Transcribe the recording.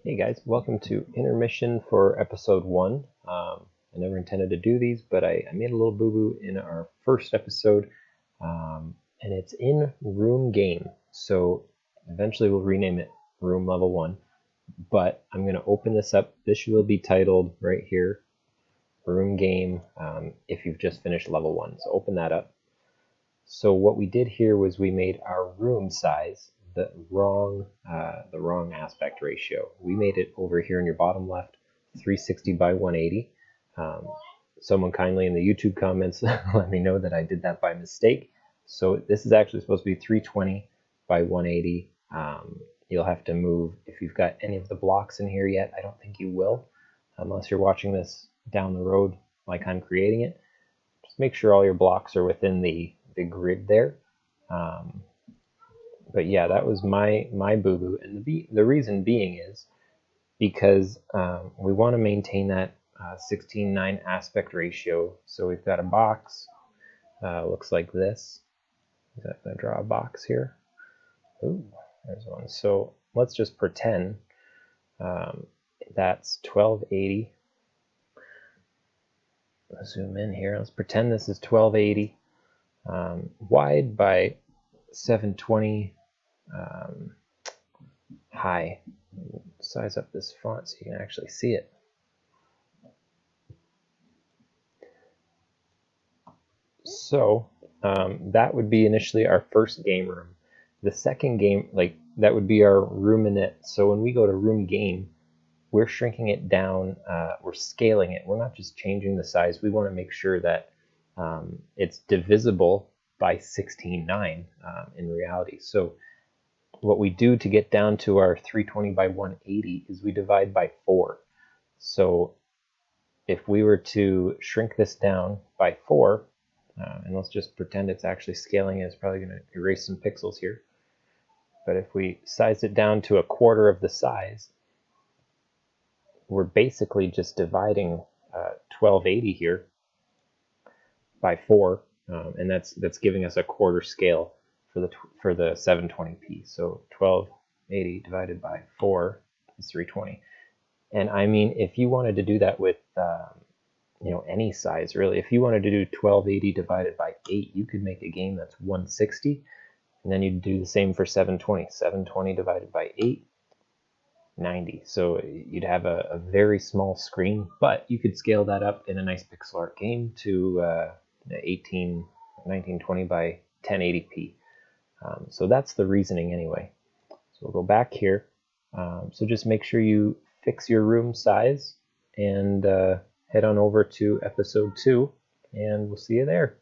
Hey guys, welcome to Intermission for episode 1. I never intended to do these, but I made a little boo-boo in our first episode, and it's in rmGame. So eventually we'll rename it Room Level 1, but I'm going to open this up. This will be titled right here, rmGame, if you've just finished level 1. So open that up. So what we did here was we made our room size the wrong aspect ratio. We made it over here in your bottom left 360 by 180. Someone kindly in the YouTube comments let me know that I did that by mistake. So this is actually supposed to be 320 by 180. You'll have to move if you've got any of the blocks in here yet. I don't think you will, unless you're watching this down the road like I'm creating it. Just make sure all your blocks are within the grid there. But yeah, that was my boo-boo, and the reason being is because we want to maintain that 16:9 aspect ratio. So we've got a box, looks like this. I'm going to draw a box here. Ooh, there's one. So let's just pretend that's 1280. Let's zoom in here. Let's pretend this is 1280 wide by 720 high. Size up this font so you can actually see it. So that would be initially our first game room. The second game, that would be our room init. So when we go to rmGame, we're shrinking it down, we're scaling it. We're not just changing the size. We want to make sure that it's divisible by 16:9 in reality. So what we do to get down to our 320 by 180 is we divide by 4. So if we were to shrink this down by 4, and let's just pretend it's actually scaling, it's probably going to erase some pixels here. But if we size it down to a quarter of the size, we're basically just dividing 1280 here by 4, and that's giving us a quarter scale for the 720p. So 1280 divided by 4 is 320. And I mean, if you wanted to do that with any size really, if you wanted to do 1280 divided by 8, you could make a game that's 160, and then you'd do the same for 720. 720 divided by 8, 90. So you'd have a very small screen, but you could scale that up in a nice pixel art game to 1920 by 1080p. So that's the reasoning anyway. So we'll go back here. So just make sure you fix your room size and head on over to episode 2, and we'll see you there.